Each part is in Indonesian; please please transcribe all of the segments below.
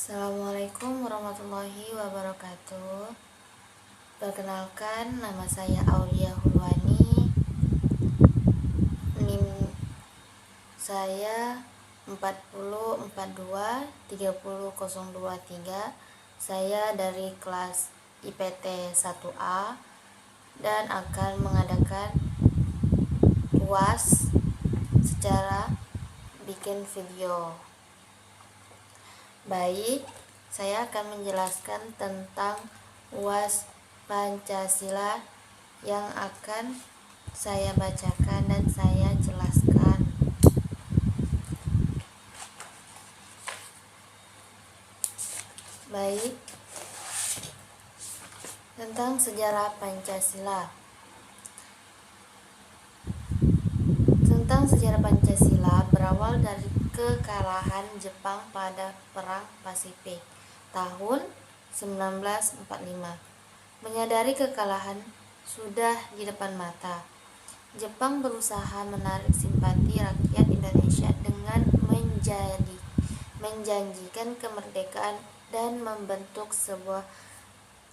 Assalamualaikum warahmatullahi wabarakatuh. Perkenalkan, nama saya Aulia Hulwani. NIM saya 40423023. Saya dari kelas IPT 1A dan akan mengadakan UAS secara bikin video. Baik, saya akan menjelaskan tentang UAS Pancasila yang akan saya bacakan dan saya jelaskan. Baik, tentang sejarah Pancasila. Tentang sejarah Pancasila berawal dari kekalahan Jepang pada Perang Pasifik tahun 1945. Menyadari kekalahan sudah di depan mata, Jepang berusaha menarik simpati rakyat Indonesia dengan menjanjikan kemerdekaan dan membentuk sebuah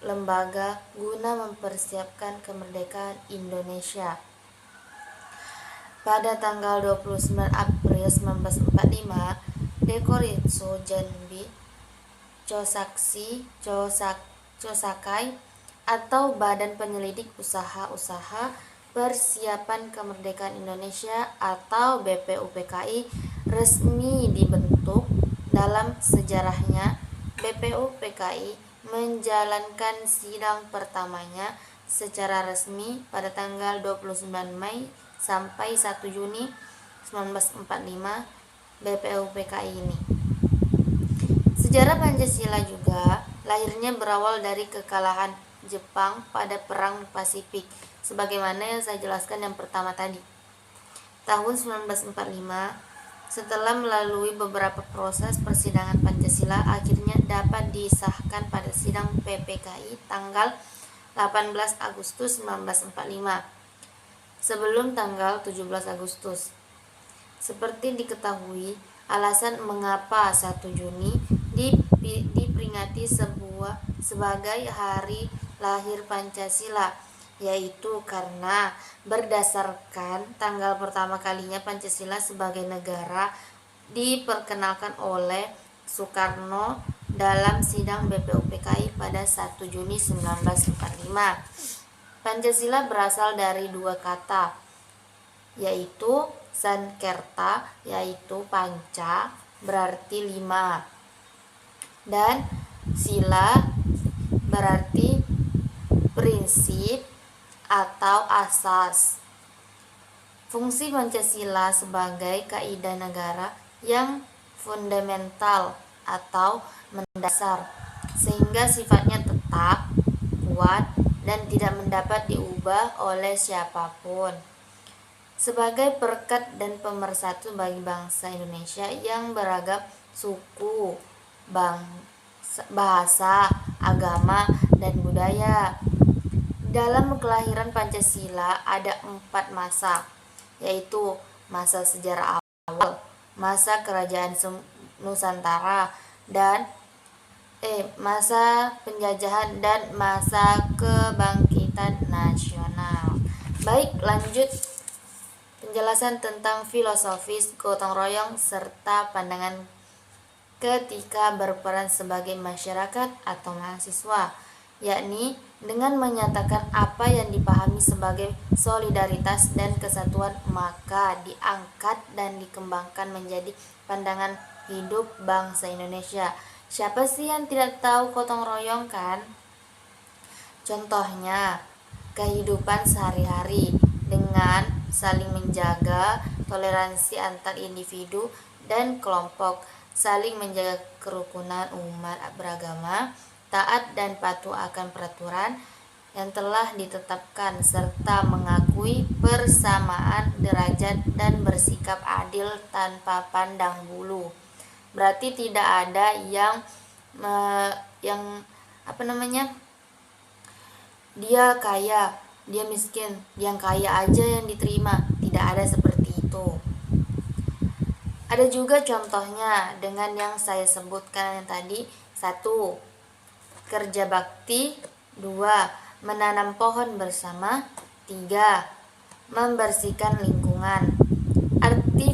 lembaga guna mempersiapkan kemerdekaan Indonesia. Pada tanggal 29 April 1945, Dekoritsu Genbi Chosakai atau Badan Penyelidik Usaha-Usaha Persiapan Kemerdekaan Indonesia atau BPUPKI resmi dibentuk. Dalam sejarahnya, BPUPKI menjalankan sidang pertamanya secara resmi pada tanggal 29 Mei sampai 1 Juni 1945 BPUPKI ini. Sejarah Pancasila juga lahirnya berawal dari kekalahan Jepang pada Perang Pasifik, sebagaimana yang saya jelaskan yang pertama tadi. Tahun 1945, setelah melalui beberapa proses persidangan Pancasila, akhirnya dapat disahkan pada sidang PPKI tanggal 18 Agustus 1945. Sebelum tanggal 17 Agustus. Seperti diketahui, alasan mengapa 1 Juni diperingati sebagai hari lahir Pancasila, yaitu karena berdasarkan tanggal pertama kalinya Pancasila sebagai negara diperkenalkan oleh Soekarno dalam sidang BPUPKI pada 1 Juni 1945. Pancasila berasal dari dua kata, yaitu Sankerta, yaitu panca, berarti 5, dan sila berarti prinsip atau asas. Fungsi Pancasila sebagai kaidah negara yang fundamental atau mendasar, sehingga sifatnya tetap, kuat, dan tidak mendapat diubah oleh siapapun. Sebagai perekat dan pemersatu bagi bangsa Indonesia yang beragam suku, bahasa, agama, dan budaya. Dalam kelahiran Pancasila ada 4 masa, yaitu masa sejarah awal, masa kerajaan Nusantara, dan masa penjajahan, dan masa kebangkitan nasional. Baik, lanjut penjelasan tentang filosofis gotong royong serta pandangan ketika berperan sebagai masyarakat atau mahasiswa, yakni dengan menyatakan apa yang dipahami sebagai solidaritas dan kesatuan, maka diangkat dan dikembangkan menjadi pandangan hidup bangsa Indonesia. Siapa sih yang tidak tahu gotong royong kan? Contohnya, kehidupan sehari-hari dengan saling menjaga toleransi antar individu dan kelompok, saling menjaga kerukunan umat beragama, taat dan patuh akan peraturan yang telah ditetapkan, serta mengakui persamaan derajat dan bersikap adil tanpa pandang bulu. Berarti tidak ada yang dia kaya, dia miskin, yang kaya aja yang diterima. Tidak ada seperti itu. Ada juga contohnya dengan yang saya sebutkan yang tadi. 1. Kerja bakti. 2. Menanam pohon bersama. 3. Membersihkan lingkungan. Arti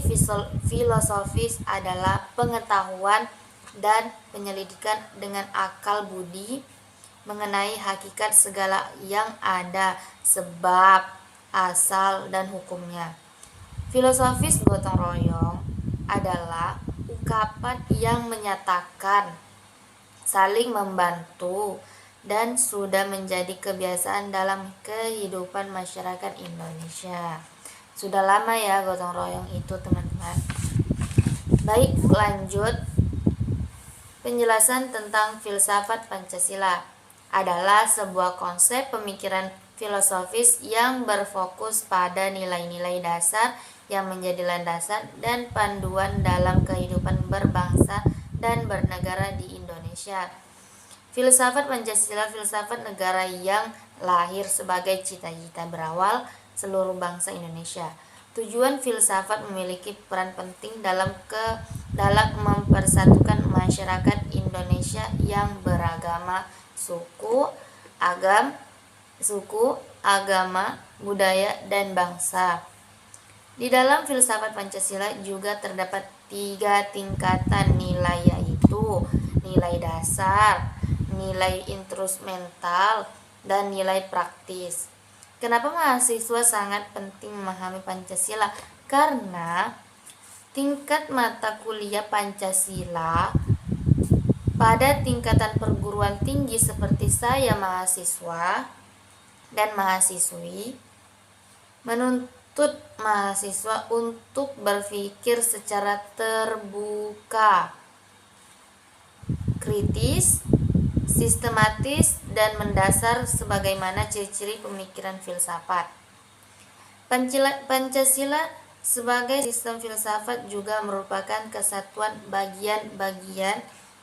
filosofis adalah pengetahuan dan penyelidikan dengan akal budi mengenai hakikat segala yang ada, sebab, asal, dan hukumnya. Filosofis gotong royong adalah ungkapan yang menyatakan saling membantu dan sudah menjadi kebiasaan dalam kehidupan masyarakat Indonesia. Sudah lama ya gotong royong itu, teman-teman. Baik, lanjut. Penjelasan tentang filsafat Pancasila adalah sebuah konsep pemikiran filosofis yang berfokus pada nilai-nilai dasar yang menjadi landasan dan panduan dalam kehidupan berbangsa dan bernegara di Indonesia. Filsafat Pancasila, filsafat negara yang lahir sebagai cita-cita berawal seluruh bangsa Indonesia. Tujuan filsafat memiliki peran penting dalam mempersatukan masyarakat Indonesia yang beragama, suku, agama, budaya, dan bangsa. Di dalam filsafat Pancasila juga terdapat 3 tingkatan nilai, yaitu nilai dasar, nilai instrumental, dan nilai praktis. Kenapa mahasiswa sangat penting memahami Pancasila? Karena tingkat mata kuliah Pancasila pada tingkatan perguruan tinggi seperti saya mahasiswa dan mahasiswi menuntut mahasiswa untuk berpikir secara terbuka, kritis, sistematis, dan mendasar sebagaimana ciri-ciri pemikiran filsafat. Pancasila sebagai sistem filsafat juga merupakan kesatuan bagian-bagian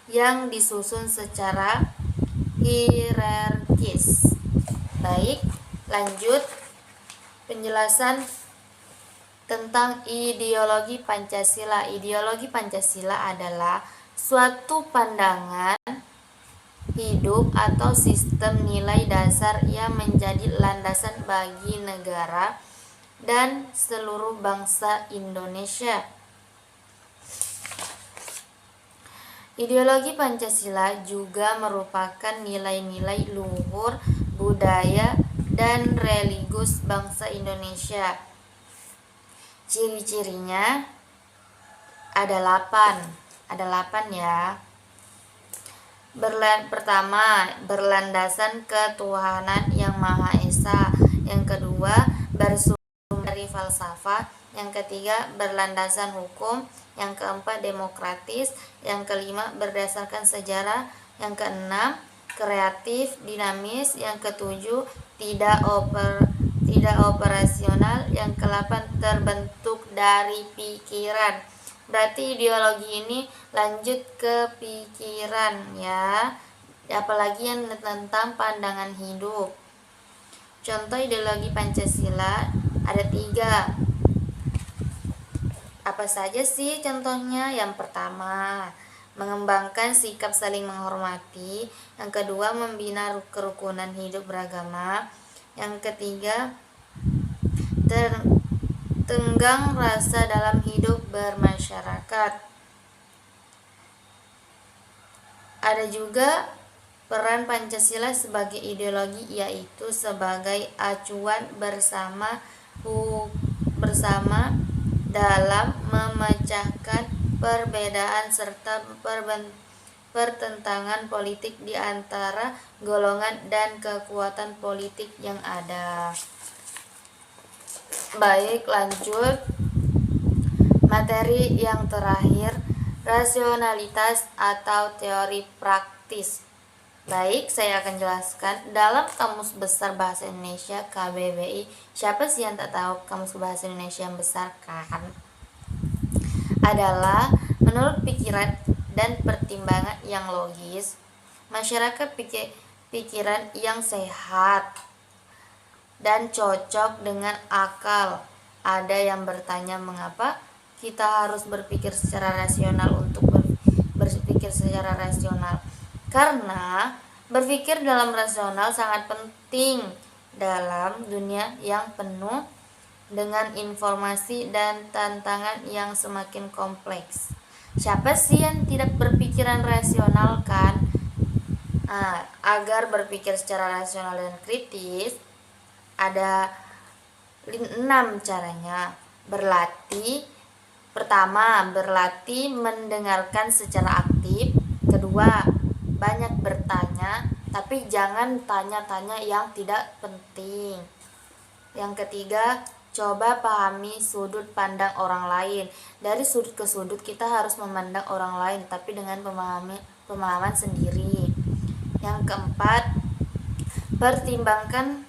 yang disusun secara hierarkis. Baik, lanjut. Penjelasan tentang ideologi Pancasila. Ideologi Pancasila adalah suatu pandangan hidup atau sistem nilai dasar yang menjadi landasan bagi negara dan seluruh bangsa Indonesia. Ideologi Pancasila juga merupakan nilai-nilai luhur budaya dan religius bangsa Indonesia. Ciri-cirinya ada 8 ya. Pertama, berlandasan ketuhanan yang Maha Esa. Yang kedua, bersumber dari falsafah. Yang ketiga, berlandasan hukum. Yang keempat, demokratis. Yang kelima, berdasarkan sejarah. Yang keenam, kreatif, dinamis. Yang ketujuh, tidak operasional. Yang kedelapan, terbentuk dari pikiran. Berarti ideologi ini lanjut ke pikiran ya, apalagi yang tentang pandangan hidup. Contoh ideologi Pancasila ada 3. Apa saja sih contohnya? Yang pertama, mengembangkan sikap saling menghormati. Yang kedua, membina kerukunan hidup beragama. Yang ketiga, tenggang rasa dalam hidup bermasyarakat. Ada juga peran Pancasila sebagai ideologi, yaitu sebagai acuan bersama dalam memecahkan perbedaan serta pertentangan politik di antara golongan dan kekuatan politik yang ada. Baik, lanjut. Materi yang terakhir, rasionalitas atau teori praktis. Baik, saya akan jelaskan dalam Kamus Besar Bahasa Indonesia KBBI. Siapa sih yang tak tahu Kamus Bahasa Indonesia yang besar kan? Adalah menurut pikiran dan pertimbangan yang logis, masyarakat pikiran yang sehat dan cocok dengan akal. Ada yang bertanya mengapa kita harus berpikir secara rasional untuk berpikir secara rasional? Karena berpikir dalam rasional sangat penting dalam dunia yang penuh dengan informasi dan tantangan yang semakin kompleks. Siapa sih yang tidak berpikiran rasional kan? Agar berpikir secara rasional dan kritis, ada 6 caranya. Pertama, berlatih mendengarkan secara aktif. Kedua, banyak bertanya, tapi jangan tanya-tanya yang tidak penting. Yang ketiga, coba pahami sudut pandang orang lain. Dari sudut ke sudut kita harus memandang orang lain, tapi dengan pemahaman sendiri. Yang keempat, pertimbangkan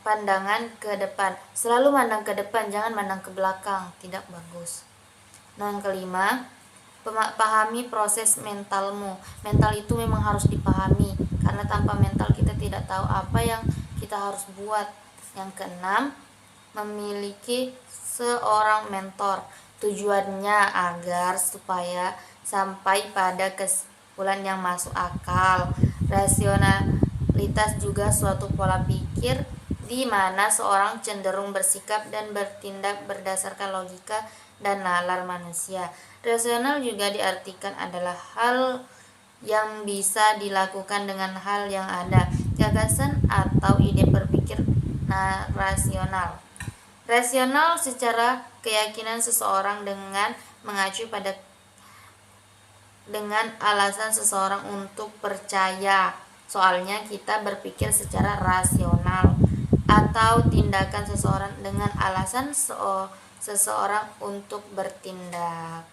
pandangan ke depan. Selalu mandang ke depan, jangan mandang ke belakang, tidak bagus. Nah, yang kelima, pahami proses mentalmu. Mental itu memang harus dipahami, karena tanpa mental kita tidak tahu apa yang kita harus buat. Yang keenam, memiliki seorang mentor. Tujuannya agar supaya sampai pada kesimpulan yang masuk akal. Rasionalitas juga suatu pola pikir di mana seorang cenderung bersikap dan bertindak berdasarkan logika dan nalar manusia. Rasional juga diartikan adalah hal yang bisa dilakukan dengan hal yang ada, gagasan atau ide berpikir rasional. Rasional secara keyakinan seseorang dengan mengacu pada dengan alasan seseorang untuk percaya. Soalnya kita berpikir secara rasional, atau tindakan seseorang dengan alasan seseorang untuk bertindak.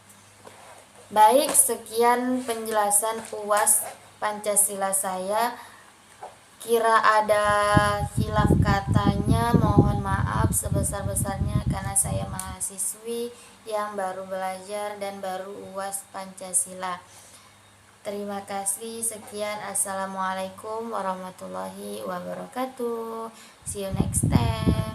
Baik, sekian penjelasan UAS Pancasila saya. Kira ada khilaf katanya, mohon maaf sebesar-besarnya karena saya mahasiswi yang baru belajar dan baru UAS Pancasila. Terima kasih, sekian. Assalamualaikum warahmatullahi wabarakatuh. See you next time.